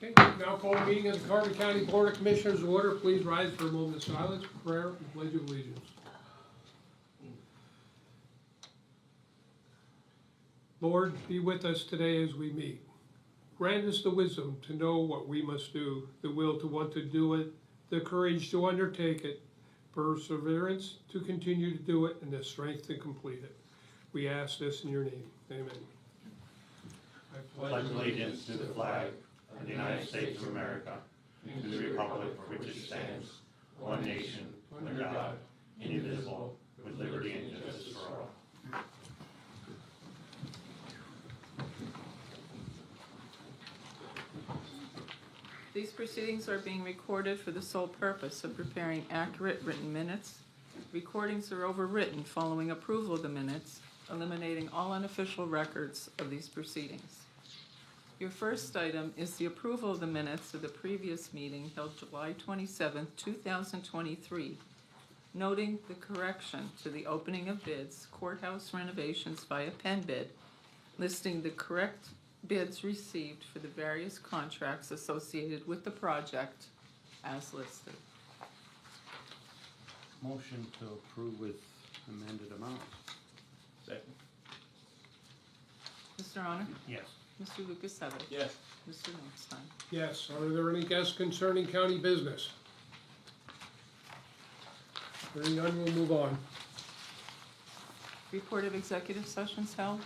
Okay, now call the meeting of the Carbon County Board of Commissioners to order. Please rise for a moment of silence, prayer, and pledge of allegiance. Lord, be with us today as we meet. Grant us the wisdom to know what we must do, the will to want to do it, the courage to undertake it, perseverance to continue to do it, and the strength to complete it. We ask this in your name. Amen. I pledge allegiance to the flag of the United States of America and to the republic for which it stands, one nation, under God, indivisible, with liberty and justice for all. These proceedings are being recorded for the sole purpose of preparing accurate written minutes. Recordings are overwritten following approval of the minutes, eliminating all unofficial records of these proceedings. Your first item is the approval of the minutes of the previous meeting held July 27, 2023, noting the correction to the opening of bids, courthouse renovations via pen bid, listing the correct bids received for the various contracts associated with the project as listed. Motion to approve with amended amounts. Second. Mr. Honor? Yes. Mr. Lukasevich? Yes. Mr. Notstein? Yes, are there any guests concerning county business? Hearing none, we'll move on. Report of executive sessions held.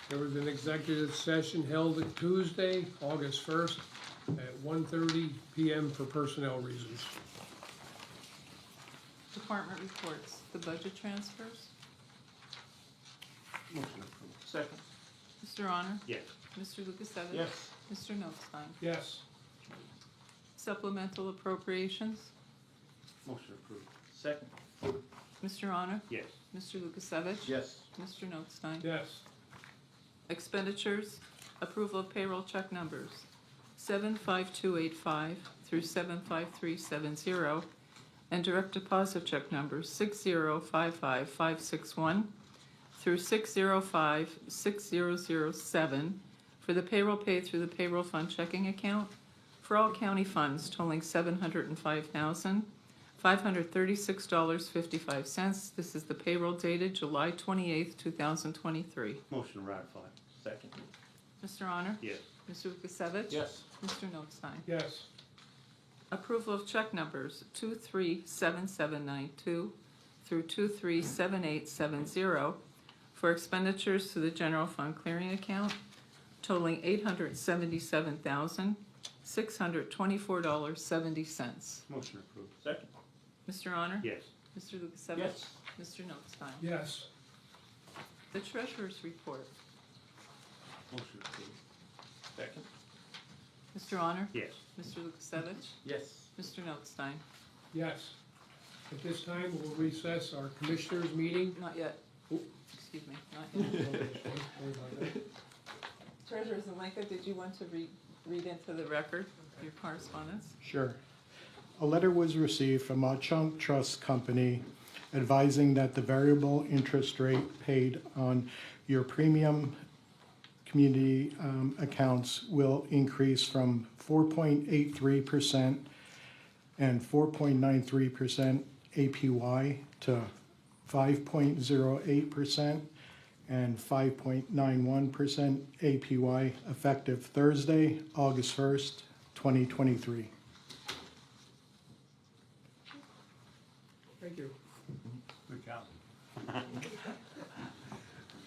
There was an executive session held Tuesday, August 1st at 1:30 p.m. for personnel reasons. Department reports. The budget transfers. Motion approved. Second. Mr. Honor? Yes. Mr. Lukasevich? Yes. Mr. Notstein? Yes. Supplemental appropriations. Motion approved. Second. Mr. Honor? Yes. Mr. Lukasevich? Yes. Mr. Notstein? Yes. Expenditures. Approval of payroll check numbers 75285 through 75370 and direct deposit check numbers 6055561 through 6056007 for the payroll paid through the payroll fund checking account for all county funds totaling $705,536.55. This is the payroll dated July 28th, 2023. Motion to ratify. Second. Mr. Honor? Yes. Mr. Lukasevich? Yes. Mr. Notstein? Yes. Approval of check numbers 237792 through 237870 for expenditures to the general fund clearing account totaling $877,624.70. Motion approved. Second. Mr. Honor? Yes. Mr. Lukasevich? Yes. Mr. Notstein? Yes. The treasurer's report. Motion approved. Second. Mr. Honor? Yes. Mr. Lukasevich? Yes. Mr. Notstein? Yes. At this time, we'll recess our commissioners' meeting. Not yet. Oh. Excuse me, not yet. Treasurer Zelenka, did you want to read into the record your correspondence? Sure. A letter was received from Y1kJy6SQeO0 Trust Company advising that the variable interest rate paid on your premium community accounts will increase from 4.83% and 4.93% APY to 5.08% and 5.91% APY effective Thursday, August 1st, 2023. Thank you. Good job.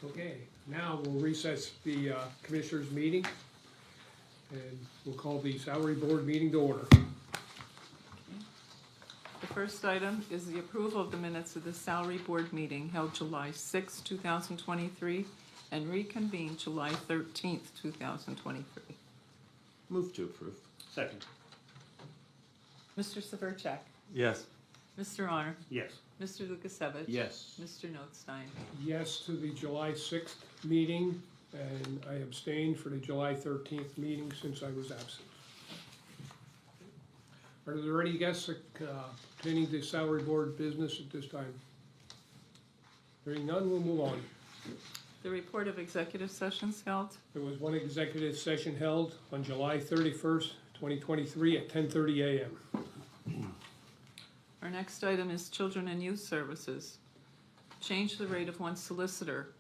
Okay, now we'll recess the commissioners' meeting, and we'll call the salary board meeting to order. The first item is the approval of the minutes of the salary board meeting held July 6, 2023, and reconvened July 13th, 2023. Move to approve. Second. Mr. Severcek? Yes. Mr. Honor? Yes. Mr. Lukasevich? Yes. Mr. Notstein? Yes to the July 6th meeting, and I abstained for the July 13th meeting since I was absent. Are there any guests pertaining to salary board business at this time? Hearing none, we'll move on. The report of executive sessions held. There was one executive session held on July 31st, 2023 at 10:30 a.m. Our next item is Children and Youth Services. Change the rate of one solicitor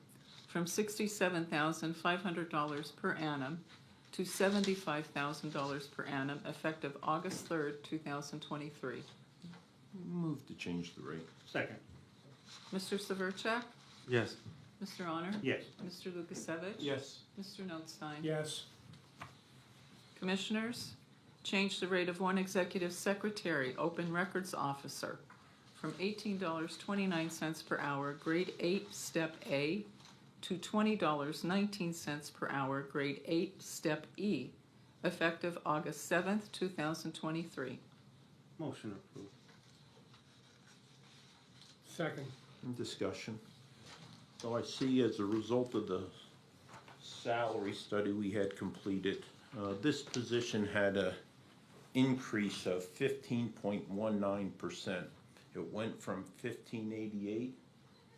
from $67,500 per annum to $75,000 per annum effective August 3rd, 2023. Move to change the rate. Second. Mr. Severcek? Yes. Mr. Honor? Yes. Mr. Lukasevich? Yes. Mr. Notstein? Yes. Commissioners, change the rate of one executive secretary, open records officer, from $18.29 per hour, grade 8, step A, to $20.19 per hour, grade 8, step E, effective August 7th, 2023. Motion approved. Second. Discussion. So I see as a result of the salary study we had completed, this position had a increase of 15.19%. It went from 1588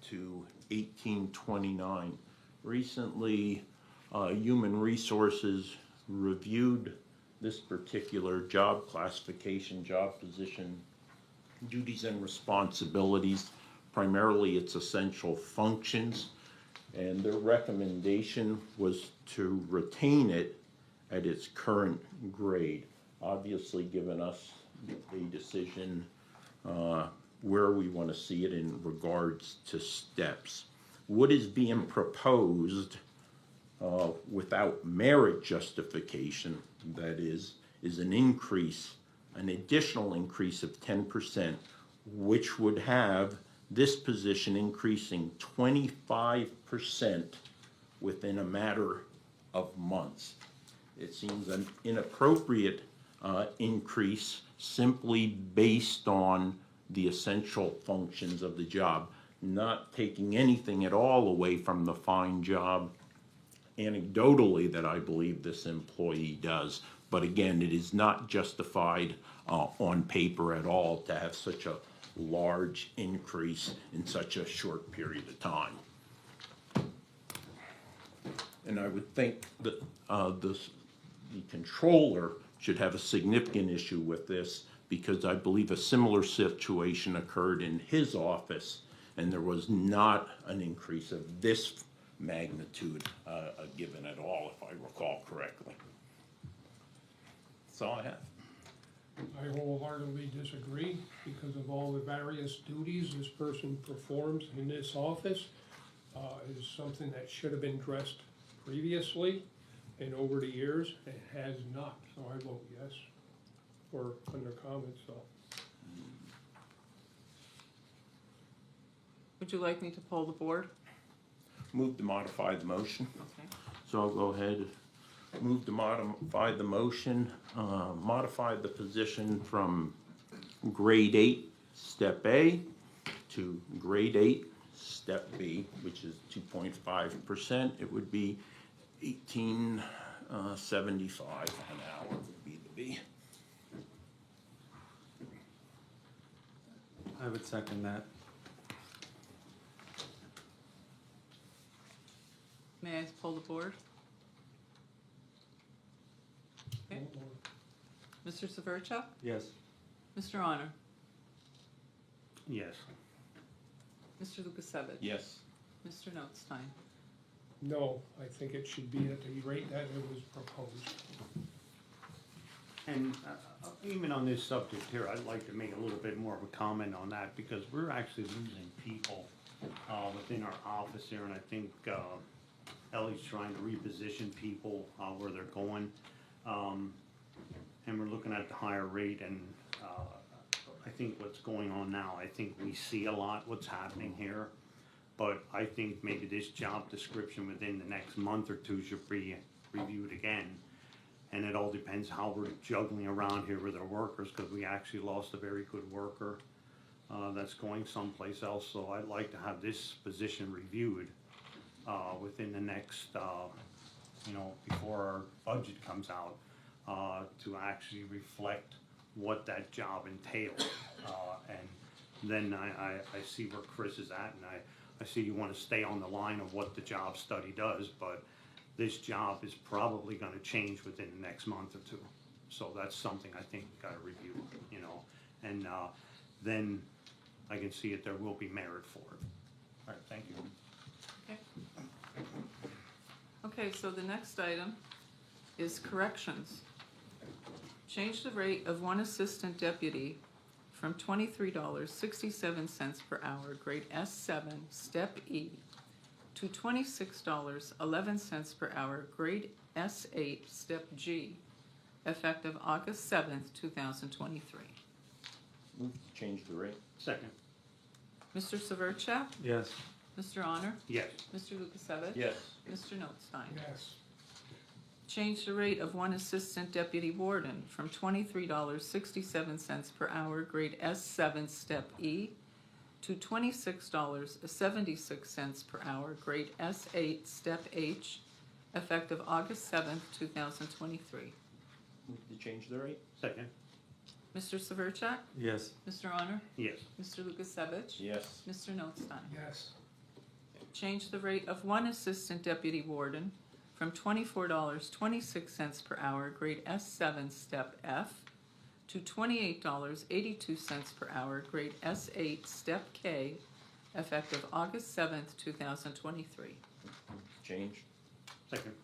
to 1829. Recently, Human Resources reviewed this particular job classification, job position, duties and responsibilities, primarily its essential functions, and their recommendation was to retain it at its current grade, obviously giving us a decision where we want to see it in regards to steps. What is being proposed without merit justification, that is an increase, an additional increase of 10%, which would have this position increasing 25% within a matter of months. It seems an inappropriate increase simply based on the essential functions of the job, not taking anything at all away from the fine job anecdotally that I believe this employee does. But again, it is not justified on paper at all to have such a large increase in such a short period of time. And I would think that the controller should have a significant issue with this, because I believe a similar situation occurred in his office, and there was not an increase of this magnitude given at all, if I recall correctly. That's all I have. I wholeheartedly disagree because of all the various duties this person performs in this office. Is something that should have been addressed previously and over the years. It has not, so I vote yes for under comments, so. Would you like me to poll the board? Move to modify the motion. Okay. So I'll go ahead, move to modify the motion, modify the position from grade 8, step A, to grade 8, step B, which is 2.5%. It would be $18.75 an hour would be the B. I would second that. May I poll the board? Okay. Mr. Severcek? Yes. Mr. Honor? Yes. Mr. Lukasevich? Yes. Mr. Notstein? No, I think it should be at the rate that it was proposed. And even on this subject here, I'd like to make a little bit more of a comment on that, because we're actually losing people within our office here, and I think Ellie's trying to reposition people where they're going. And we're looking at the higher rate, and I think what's going on now, I think we see a lot what's happening here, but I think maybe this job description within the next month or two should be reviewed again. And it all depends how we're juggling around here with our workers, because we actually lost a very good worker that's going someplace else. So I'd like to have this position reviewed within the next, before our budget comes out, to actually reflect what that job entails. And then I see where Chris is at, and I see you want to stay on the line of what the job study does, but this job is probably going to change within the next month or two. So that's something I think we gotta review, you know, and, then I can see it, there will be merit for it. All right, thank you. Okay. Okay, so the next item is corrections. Change the rate of one assistant deputy from $23.67 per hour, grade S7, step E, to $26.11 per hour, grade S8, step G, effective August 7th, 2023. Move to change the rate. Second. Mr. Severcek? Yes. Mr. Honor? Yes. Mr. Lukasevich? Yes. Mr. Notstein? Yes. Change the rate of one assistant deputy warden from $23.67 per hour, grade S7, step E, to $26.76 per hour, grade S8, step H, effective August 7th, 2023. Move to change the rate. Second. Mr. Severcek? Yes. Mr. Honor? Yes. Mr. Lukasevich? Yes. Mr. Notstein? Yes. Change the rate of one assistant deputy warden from $24.26 per hour, grade S7, step F, to $28.82 per hour, grade S8, step K, effective August 7th, 2023. Change. Second.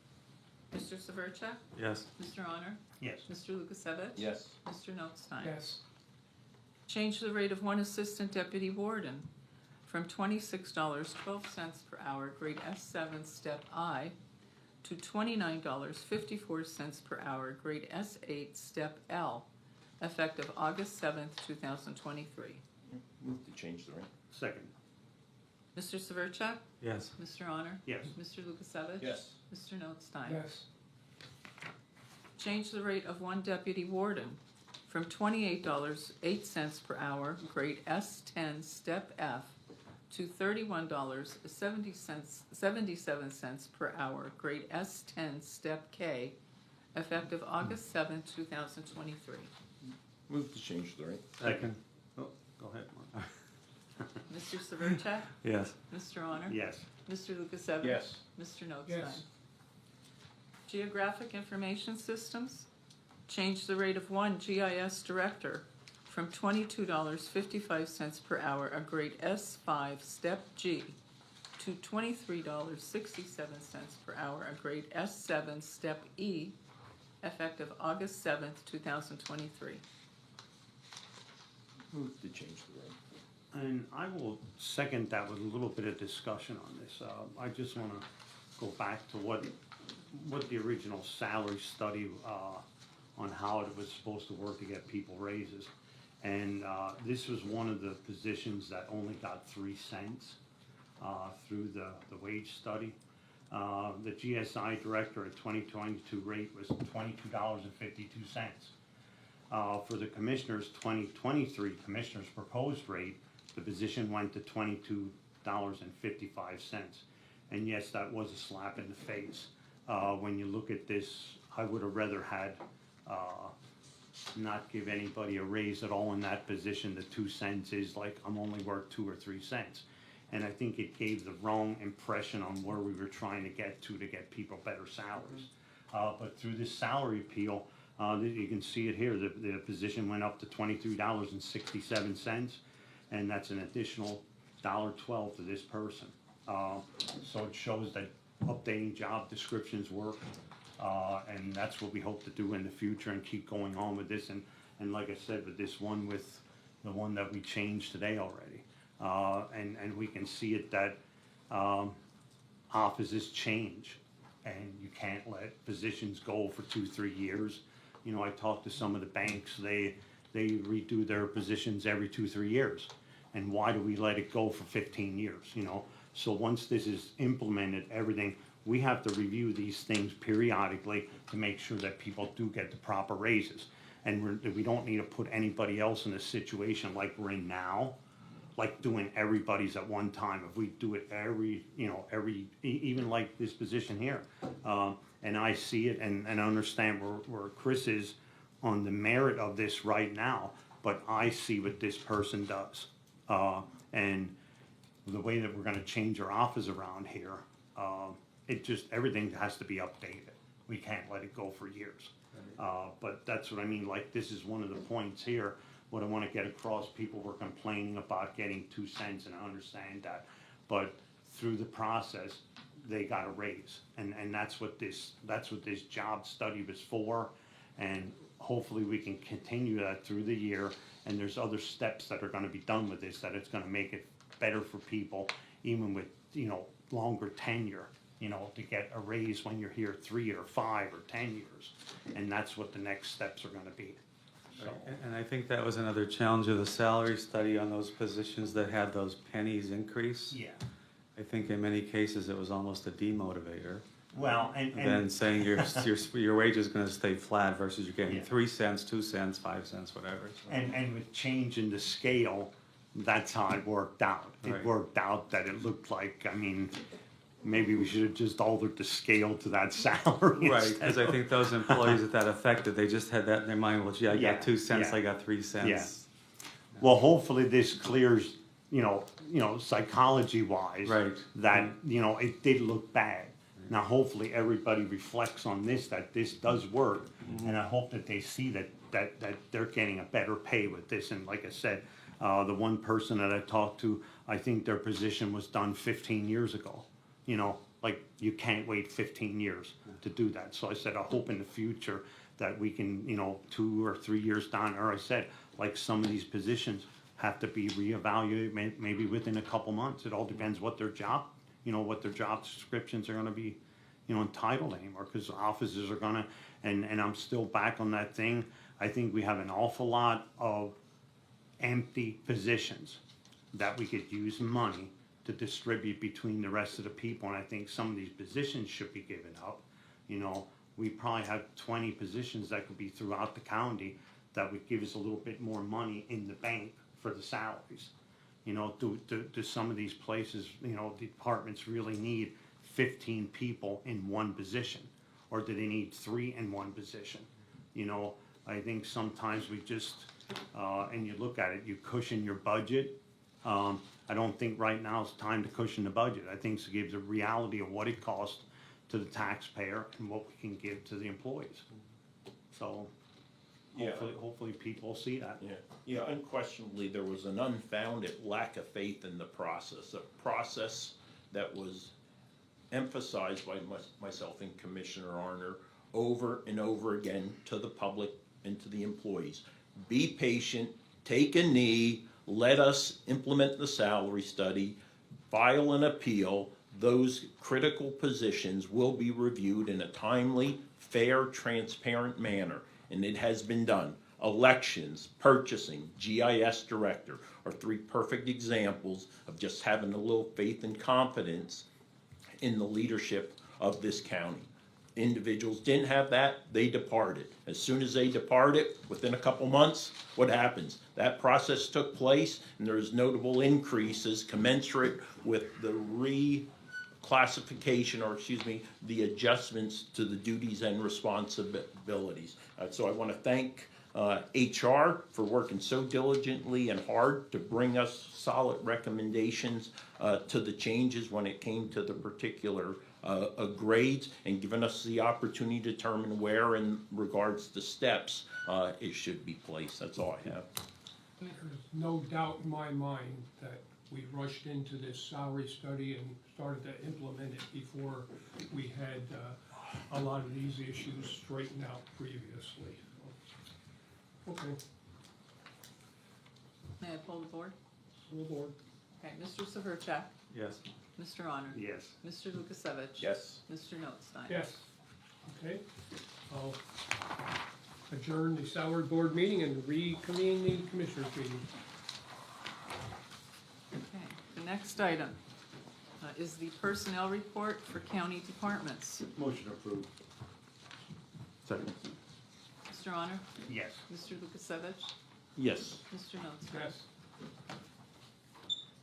Mr. Severcek? Yes. Mr. Honor? Yes. Mr. Lukasevich? Yes. Mr. Notstein? Yes. Change the rate of one assistant deputy warden from $26.12 per hour, grade S7, step I, to $29.54 per hour, grade S8, step L, effective August 7th, 2023. Move to change the rate. Second. Mr. Severcek? Yes. Mr. Honor? Yes. Mr. Lukasevich? Yes. Mr. Notstein? Yes. Change the rate of one deputy warden from $28.08 per hour, grade S10, step F, to $31.77 per hour, grade S10, step K, effective August 7th, 2023. Move to change the rate. Second. Oh, go ahead, Mark. Mr. Severcek? Yes. Mr. Honor? Yes. Mr. Lukasevich? Yes. Mr. Notstein? Yes. Geographic Information Systems, change the rate of one GIS director from $22.55 per hour, a grade S5, step G, to $23.67 per hour, a grade S7, step E, effective August 7th, 2023. Move to change the rate. And I will second that with a little bit of discussion on this. I just wanna go back to what the original salary study, on how it was supposed to work to get people raises. And, this was one of the positions that only got 3 cents, through the wage study. The GSI director at 2022 rate was $22.52. For the commissioners, 2023 commissioners proposed rate, the position went to $22.55. And yes, that was a slap in the face. When you look at this, I would have rather had, not give anybody a raise at all in that position. The 2 cents is like, I'm only worth 2 or 3 cents. And I think it gave the wrong impression on where we were trying to get people better salaries. But through this salary appeal, you can see it here, the position went up to $23.67, and that's an additional $1.12 to this person. So it shows that updating job descriptions work, and that's what we hope to do in the future and keep going on with this. And like I said, with this one, with the one that we changed today already, and we can see it that offices change, and you can't let positions go for 2-3 years. You know, I talked to some of the banks, they redo their positions every 2-3 years. And why do we let it go for 15 years, you know? So once this is implemented, everything, we have to review these things periodically to make sure that people do get the proper raises. And we don't need to put anybody else in a situation like we're in now, like doing everybody's at one time. If we do it even like this position here. And I see it and understand where Chris is on the merit of this right now, but I see what this person does. And the way that we're gonna change our office around here, everything has to be updated. we can't let it go for years. But that's what I mean, like, this is one of the points here, what I wanna get across, people were complaining about getting 2 cents, and I understand that. But through the process, they got a raise, and that's what this job study was for. And hopefully we can continue that through the year, and there's other steps that are gonna be done with this, that it's gonna make it better for people, even with, longer tenure, to get a raise when you're here 3 or 5 or 10 years. And that's what the next steps are gonna be. So, And I think that was another challenge of the salary study on those positions that had those pennies increase. yeah, I think in many cases it was almost a demotivator well, than saying your wage is gonna stay flat versus you're getting Yeah. 3 cents, 2 cents, 5 cents, whatever. So- and with changing the scale, that's how it worked out. It Right. worked out that it looked like, I mean, maybe we should have just altered the scale to that salary. Right, instead because I of- think those employees that affected, they just had that in their mind, well, gee, I Yeah, got 2 cents, yeah. I got 3 cents. Well, hopefully this clears, psychology wise. Right. That, it did look bad. Now, hopefully everybody reflects on this, that this does work, and I hope that they see that they're getting a better pay with this. And like I said, the one person that I talked to, I think their position was done 15 years ago. Like, you can't wait 15 years to do that. So I said, I hope in the future that we can, 2 or 3 years down, or I said, like, some of these positions have to be reevaluated, maybe within a couple months. It all depends what their job, what their job descriptions are gonna be, entitled anymore, because offices are gonna, and I'm still back on that thing. I think we have an awful lot of empty positions that we could use money to distribute between the rest of the people, and I think some of these positions should be given up. We probably have 20 positions that could be throughout the county that would give us a little bit more money in the bank for the salaries. Do some of these places, departments really need 15 people in one position? Or do they need 3 in one position? I think sometimes we just, and you look at it, you cushion your budget. I don't think right now is time to cushion the budget. I think it gives a reality of what it costs to the taxpayer and what we can give to the employees. So, Yeah. hopefully people see that. Yeah, unquestionably, there was an unfounded lack of faith in the process, a process that was emphasized by myself and Commissioner Arner over and over again to the public and to the employees. Be patient, take a knee, let us implement the salary study, file an appeal. Those critical positions will be reviewed in a timely, fair, transparent manner, and it has been done. Elections, purchasing, GIS director are 3 perfect examples of just having a little faith and confidence in the leadership of this county. Individuals didn't have that, they departed. As soon as they departed, within a couple months, what happens? That process took place, and there's notable increases commensurate with the reclassification, or the adjustments to the duties and responsibilities. So I want to thank HR for working so diligently and hard to bring us solid recommendations to the changes when it came to the particular grades, and giving us the opportunity to determine where, in regards to steps, it should be placed. That's all I have. There's no doubt in my mind that we rushed into this salary study and started to implement it before we had a lot of these issues straightened out previously. Okay, May I pull the board? full board. Okay, Mr. Severcek, Yes. Mr. Honor, Yes. Mr. Lukasevich. Yes. Mr. Notstein. Yes. Okay, I'll adjourn the salary board meeting and reconvene the commissioners meeting. Okay, the next item is the personnel report for county departments. Motion approved. Second. Mr. Honor, Yes. Mr. Lukasevich, Yes. Mr. Notstein. Yes.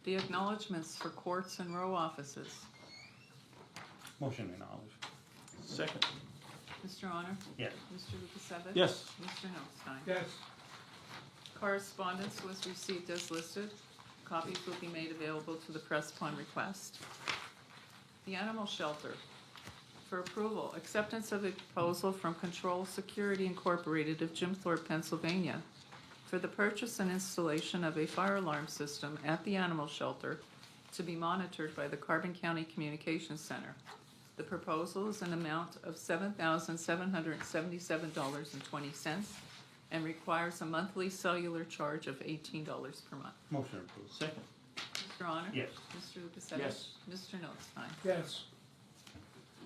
The acknowledgements for courts and row offices. Motion acknowledged. Second. Mr. Honor, Yes. Mr. Lukasevich. Yes. Mr. Notstein. Yes. Correspondence was received as listed. Copies will be made available to the press upon request. The animal shelter. for approval, acceptance of a proposal from Control Security Incorporated of Jim Thorpe, Pennsylvania, for the purchase and installation of a fire alarm system at the animal shelter to be monitored by the Carbon County Communications Center. The proposal is an amount of $7,777.20 and requires a monthly cellular charge of $18 per month. Motion approved. Second. Mr. Honor? Yes. Mr. Lukasevich? Yes. Mr. Notstein? Yes.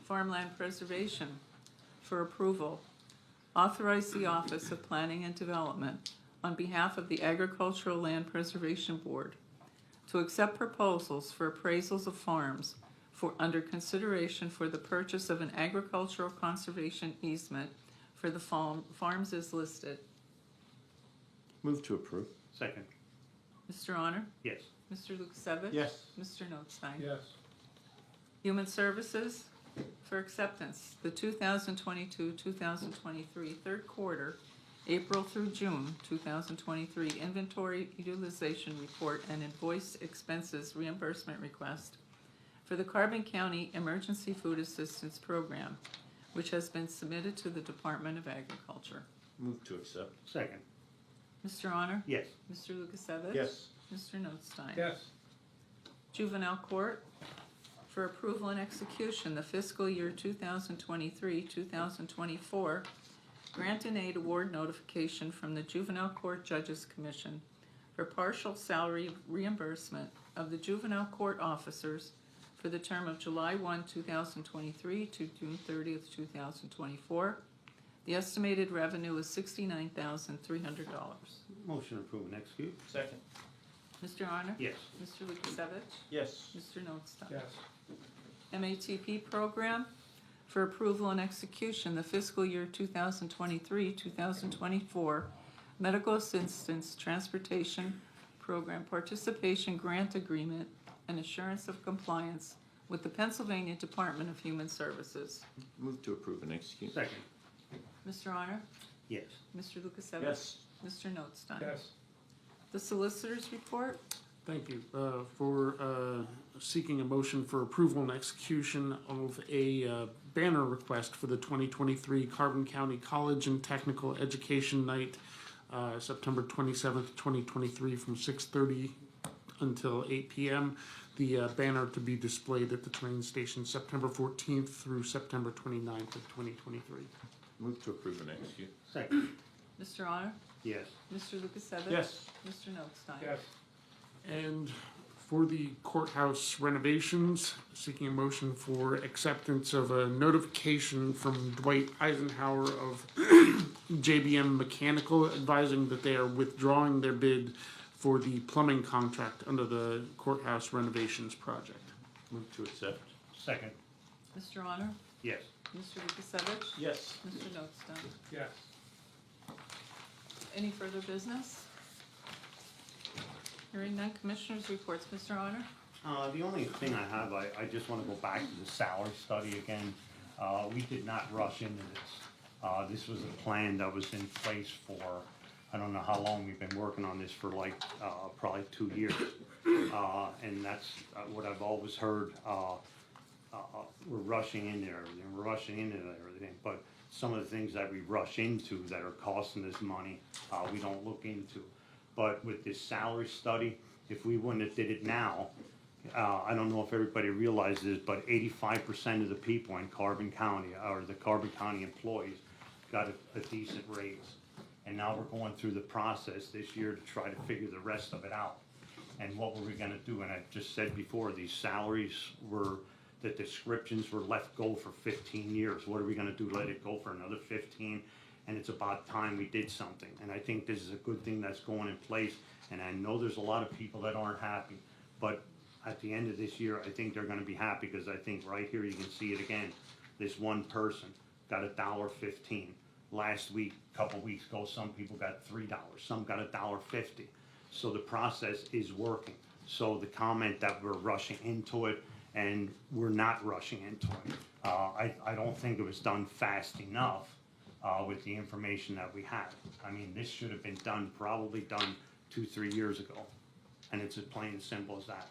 Farmland Preservation for approval. Authorize the Office of Planning and Development on behalf of the Agricultural Land Preservation Board to accept proposals for appraisals of farms for under consideration for the purchase of an agricultural conservation easement for the farms as listed. Move to approve. Second. Mr. Honor? Yes. Mr. Lukasevich? Yes. Mr. Notstein? Yes. Human Services for acceptance, the 2022-2023 third quarter, April through June 2023 inventory utilization report and invoice expenses reimbursement request for the Carbon County Emergency Food Assistance Program, which has been submitted to the Department of Agriculture. Move to accept. Second. Mr. Honor? Yes. Mr. Lukasevich? Yes. Mr. Notstein? Yes. Juvenile Court for approval and execution, the fiscal year 2023-2024 grant and aid award notification from the Juvenile Court Judges Commission for partial salary reimbursement of the juvenile court officers for the term of July 1, 2023 to June 30th, 2024. The estimated revenue is $69,300. Motion approved and execute. Second. Mr. Honor? Yes. Mr. Lukasevich? Yes. Mr. Notstein? Yes. MATP program for approval and execution, the fiscal year 2023-2024 medical assistance transportation program participation grant agreement and assurance of compliance with the Pennsylvania Department of Human Services. Move to approve and execute. Second. Mr. Honor? Yes. Mr. Lukasevich? Yes. Mr. Notstein? Yes. The solicitor's report? Thank you. For seeking a motion for approval and execution of a banner request for the 2023 Carbon County College and Technical Education Night, September 27th, 2023, from 6:30 until 8 p.m. The banner to be displayed at the train station September 14th through September 29th of 2023. Move to approve and execute. Second. Mr. Honor? Yes. Mr. Lukasevich? Yes. Mr. Notstein? Yes. And for the courthouse renovations, seeking a motion for acceptance of a notification from Dwight Eisenhower of JBM Mechanical advising that they are withdrawing their bid for the plumbing contract under the courthouse renovations project. Move to accept. Second. Mr. Honor? Yes. Mr. Lukasevich? Yes. Mr. Notstein? Yes. Any further business? Hearing none, Commissioners' reports. Mr. Honor? The only thing I have, I just want to go back to the salary study again. We did not rush into this. This was a plan that was in place for, I don't know how long we've been working on this for, like, probably 2 years. And that's what I've always heard. We're rushing into everything, we're rushing into everything, but some of the things that we rush into that are costing us money, we don't look into. But with this salary study, if we wouldn't have did it now, I don't know if everybody realizes, but 85% of the people in Carbon County, or the Carbon County employees, got a decent raise. And now we're going through the process this year to try to figure the rest of it out. And what were we gonna do? And I just said before, these salaries were, the descriptions were let go for 15 years. What are we gonna do, let it go for another 15? And it's about time we did something. And I think this is a good thing that's going in place. And I know there's a lot of people that aren't happy, but at the end of this year, I think they're gonna be happy, because I think right here, you can see it again. This one person got $1.15. Last week, a couple weeks ago, some people got $3, some got $1.50. So the process is working. So the comment that we're rushing into it, and we're not rushing into it. I don't think it was done fast enough with the information that we had. I mean, this should have been done, probably done 2-3 years ago. And it's as plain and simple as that.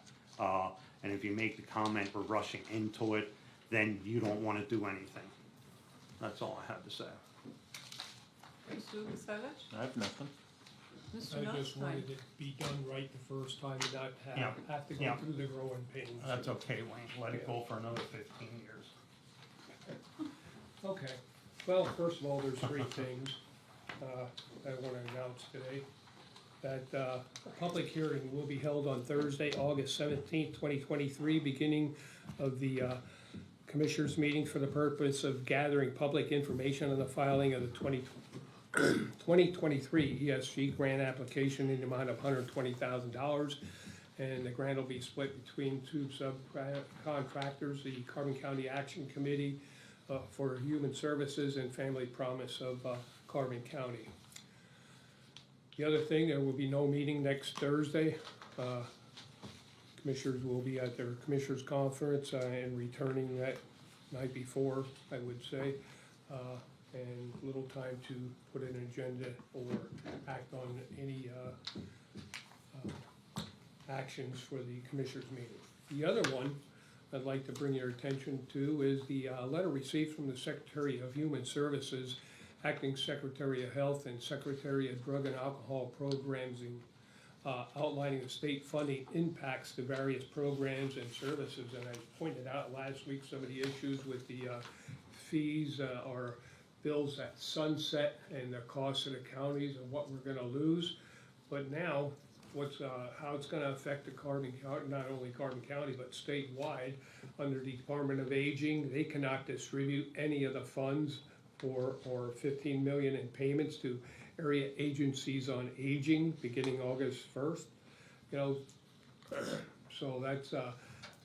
And if you make the comment, we're rushing into it, then you don't wanna do anything. That's all I have to say. Mr. Lukasevich? I have nothing. Mr. I just Notstein? wanted it to be done right the first time and not Yeah, have to go yeah. through the growing pains. That's okay, Wayne, let it go for another 15 years. Okay, well, first of all, there's three things I want to announce today. That a public hearing will be held on Thursday, August 17th, 2023, beginning of the Commissioners' meeting for the purpose of gathering public information on the filing of the 2023 ESG grant application in the amount of $120,000. And the grant will be split between two subcontractors, the Carbon County Action Committee for Human Services and Family Promise of Carbon County. The other thing, there will be no meeting next Thursday. Commissioners will be at their Commissioners Conference and returning that night before, I would say. And little time to put an agenda or act on any actions for the Commissioners meeting. The other one I'd like to bring your attention to is the letter received from the Secretary of Human Services, Acting Secretary of Health, and Secretary of Drug and Alcohol Programs, outlining the state funding impacts to various programs and services. And I pointed out last week some of the issues with the fees or bills that sunset and the costs of the counties and what we're gonna lose. But now, how it's gonna affect the not only Carbon County, but statewide. Under the Department of Aging, they cannot distribute any of the funds or 15 million in payments to area agencies on aging beginning August 1st. You know, so that's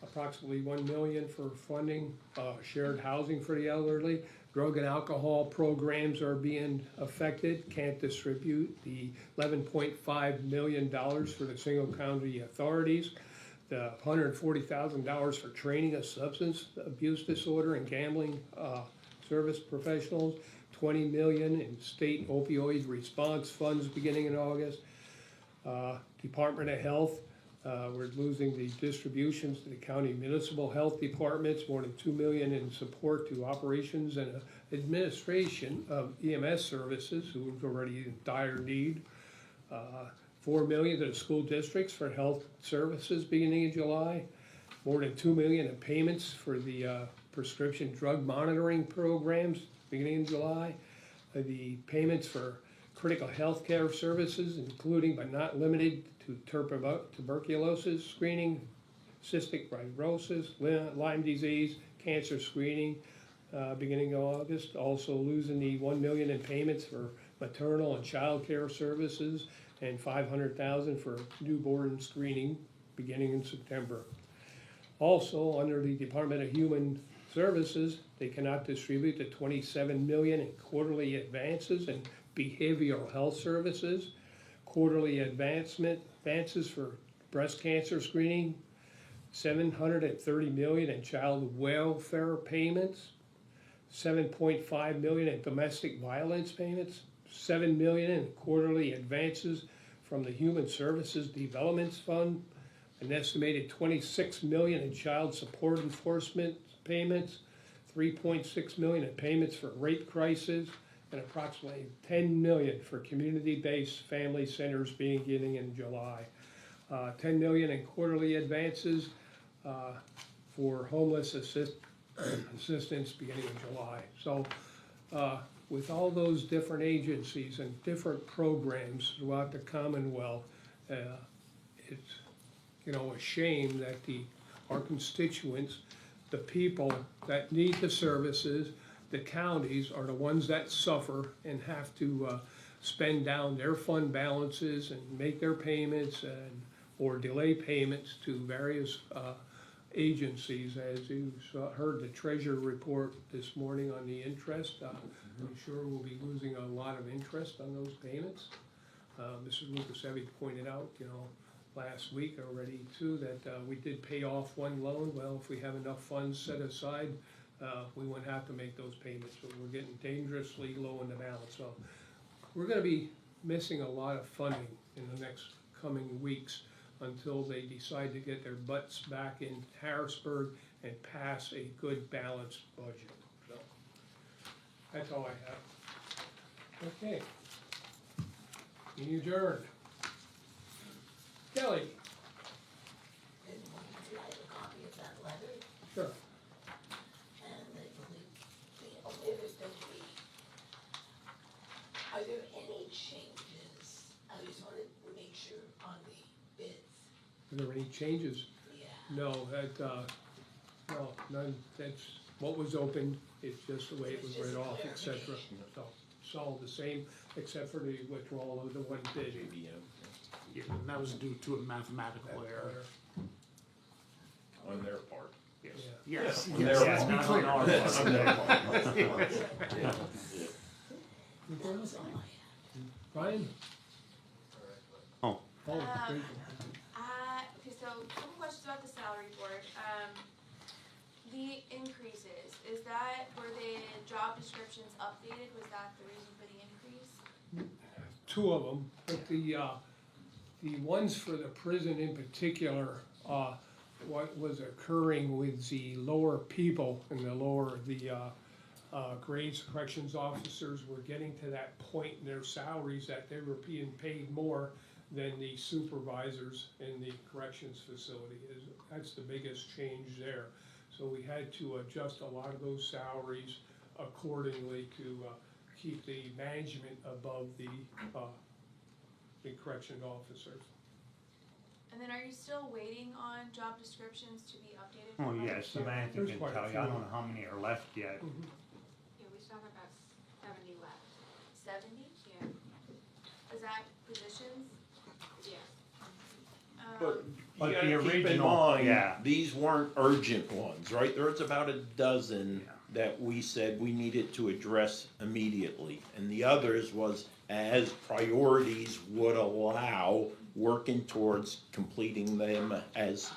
approximately 1 million for funding shared housing for the elderly. Drug and alcohol programs are being affected, can't distribute the $11.5 million for the single county authorities, the $140,000 for training of substance abuse disorder and gambling service professionals, 20 million in state opioid response funds beginning in August. Department of Health, we're losing the distributions to the county municipal health departments, more than 2 million in support to operations and administration of EMS services, who's already in dire need. 4 million to the school districts for health services beginning in July. More than 2 million in payments for the prescription drug monitoring programs beginning in July. The payments for critical health care services, including but not limited to tuberculosis screening, cystic fibrosis, Lyme disease, cancer screening, beginning of August. Also losing the 1 million in payments for maternal and child care services, and 500,000 for newborn screening beginning in September. Also, under the Department of Human Services, they cannot distribute the 27 million in quarterly advances in behavioral health services, quarterly advances for breast cancer screening, 730 million in child welfare payments, 7.5 million in domestic violence payments, 7 million in quarterly advances from the Human Services Development Fund, an estimated 26 million in child support enforcement payments, 3.6 million in payments for rape crisis, and approximately 10 million for community-based family centers beginning in July. 10 million in quarterly advances for homeless assistance beginning in July. So with all those different agencies and different programs throughout the Commonwealth, it's a shame that our constituents, the people that need the services, the counties are the ones that suffer and have to spend down their fund balances and make their payments or delay payments to various agencies. As you heard the Treasurer report this morning on the interest, I'm sure we'll be losing a lot of interest on those payments. Mrs. Lukasevich pointed out, last week already too, that we did pay off one loan. Well, if we have enough funds set aside, we wouldn't have to make those payments, but we're getting dangerously low in the balance. So we're gonna be missing a lot of funding in the next coming weeks until they decide to get their butts back in Harrisburg and pass a good balanced budget. So, that's all I have. Okay. Meeting adjourned. Kelly? And you have a copy of that letter, Sure. and they omitted that are there any changes? I just wanted to make sure on the bids, Are there any changes? yeah. No, no, none, that's what was opened, it's just the way it was read off, et cetera. So, it's all the same, except for the withdrawal of the one bid. Yeah, and that was due to a mathematical error. On their part. Yes, Yeah. yes, On yes, their let's be part. clear. Anything else? That's all I have. Brian? Oh. Oh, great. Okay, so a couple questions about the salary board. The increases, were the job descriptions updated? Was that the reason for the increase? Two of them, but the ones for the prison in particular, what was occurring with the lower people and the grades, corrections officers were getting to that point in their salaries that they were being paid more than the supervisors in the corrections facility. That's the biggest change there. So we had to adjust a lot of those salaries accordingly to keep the management above the correction officers. And then are you still waiting on job descriptions to be updated? Oh, by- yeah, Samantha There's can quite a tell you, few. I don't know how many are left yet. Yeah, we still have about 70 left. 70? Yeah. Is that positions? Yeah. But But you the gotta keep in original- mind, yeah. these weren't urgent ones, right? There's about a dozen Yeah. that we said we needed to address immediately. And the others was as priorities would allow, working towards completing them as,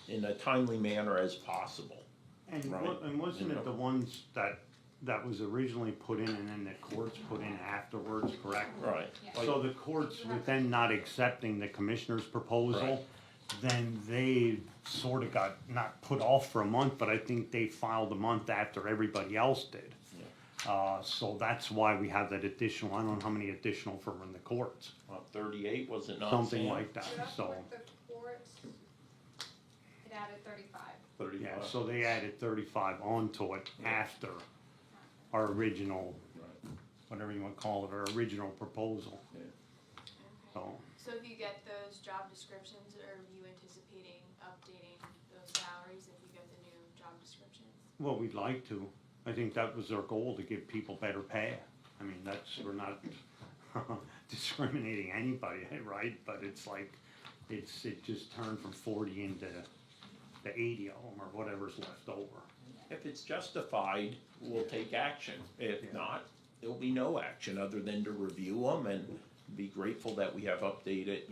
in a timely manner as possible. And Right. and wasn't it the ones that was originally put in and then the courts put in afterwards, correct? Right. So the courts, with them not accepting the commissioner's proposal, then they sort of got not put off for a month, but I think they filed a month after everybody else did. So that's why we have that additional, I don't know how many additional from in the courts, 38, was it not? something Sam? like that, so. the courts, it added 35. 35. Yeah, so they added 35 onto it after our original, whatever you want to call it, our original proposal. So, So if you get those job descriptions, are you anticipating updating those salaries if you get the new job descriptions? well, we'd like to. I think that was our goal, to give people better pay. I mean, we're not discriminating anybody, right? But it's like, it just turned from 40 into the 80 of them, or whatever's left over. If it's justified, we'll take action. If not, there'll be no action other than to review them and be grateful that we have updated,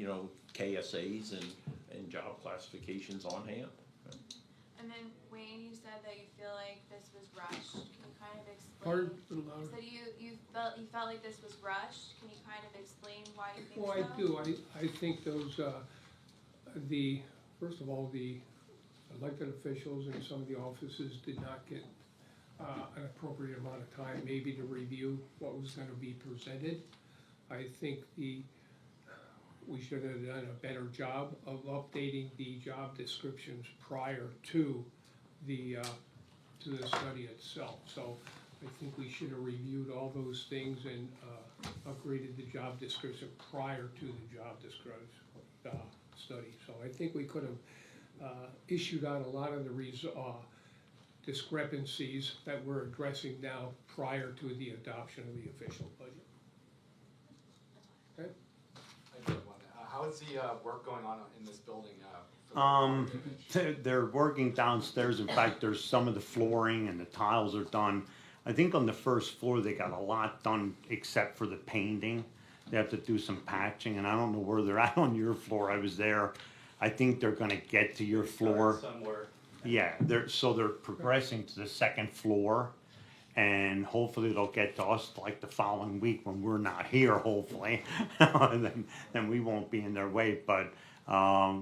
KSAs and job classifications on hand. And then Wayne, you said that you feel like this was rushed. Can you kind of explain? Pardon? A little You louder. said you felt like this was rushed. Can you kind of explain why you think Well, so? I do, I think those, first of all, the elected officials in some of the offices did not get an appropriate amount of time maybe to review what was gonna be presented. I think we should have done a better job of updating the job descriptions prior to the study itself. So I think we should have reviewed all those things and upgraded the job description prior to the job description study. So I think we could have issued out a lot of the discrepancies that we're addressing now prior to the adoption of the official budget. Okay? I do have one. How is the work going on in this building? For the water damage? They're working downstairs. In fact, there's some of the flooring and the tiles are done. I think on the first floor, they got a lot done except for the painting. They have to do some patching, and I don't know where they're at on your floor. I was there. I think they're gonna get to your floor. Somewhere. Yeah, they're progressing to the second floor, and hopefully they'll get to us like the following week when we're not here, hopefully. And then we won't be in their way, but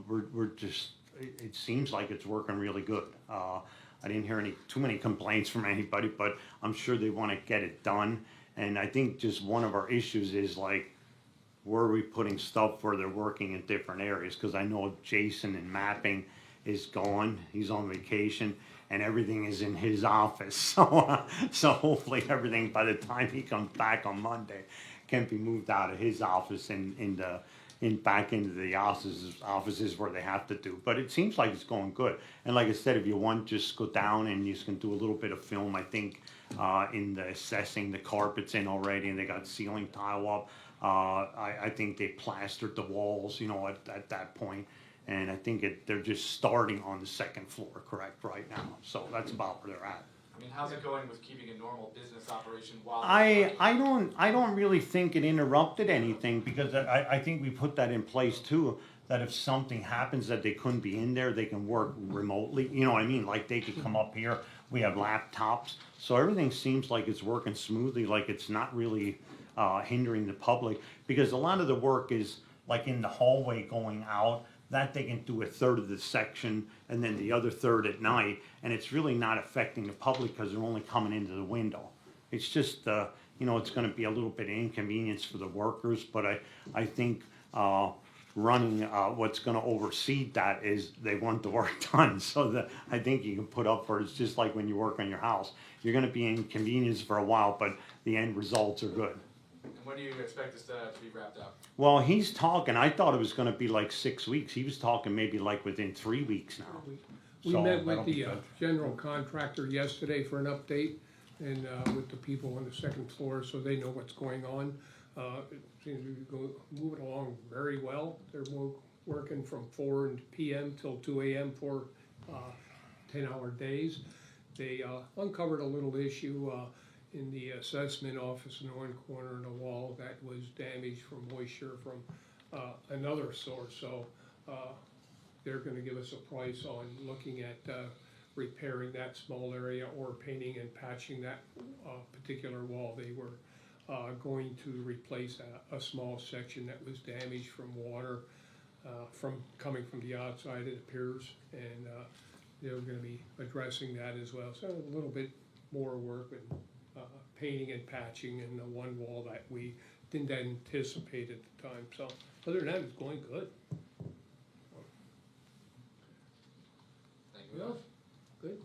we're just, it seems like it's working really good. I didn't hear too many complaints from anybody, but I'm sure they wanna get it done. And I think just one of our issues is like, where are we putting stuff where they're working in different areas? Cause I know Jason in mapping is gone, he's on vacation, and everything is in his office. So hopefully everything, by the time he comes back on Monday, can be moved out of his office and back into the offices where they have to do. But it seems like it's going good. And like I said, if you want, just go down and you can do a little bit of film. I think in the assessing, the carpet's in already, and they got ceiling tile up. I think they plastered the walls, you know, at that point. And I think they're just starting on the second floor, correct, right now. So that's about where they're at. I mean, how's it going with keeping a normal business operation while? I don't really think it interrupted anything, because I think we put that in place too, that if something happens that they couldn't be in there, they can work remotely, you know what I mean? Like they could come up here, we have laptops, so everything seems like it's working smoothly, like it's not really hindering the public, because a lot of the work is like in the hallway going out, that they can do a third of the section and then the other third at night, and it's really not affecting the public because they're only coming into the window. It's just, you know, it's gonna be a little bit of inconvenience for the workers, but I think running, what's gonna oversee that is they want the work done, so that I think you can put up for it. It's just like when you work on your house. You're gonna be inconvenienced for a while, but the end results are good. And when do you expect this to be wrapped up? Well, he's talking, I thought it was gonna be like 6 weeks. He was talking maybe like within 3 weeks now. We So, met with that'll be the good. general contractor yesterday for an update, and with the people on the second floor, so they know what's going on. It seems to be moving along very well. They're working from 4 p.m. till 2 a.m. for 10-hour days. They uncovered a little issue in the assessment office in one corner of the wall that was damaged from moisture from another source. So they're gonna give us a price on looking at repairing that small area or painting and patching that particular wall. They were going to replace a small section that was damaged from water coming from the outside, it appears, and they're gonna be addressing that as well. So a little bit more work and painting and patching in the one wall that we didn't anticipate at the time. So other than that, it's going good. Thank you. Yeah, good.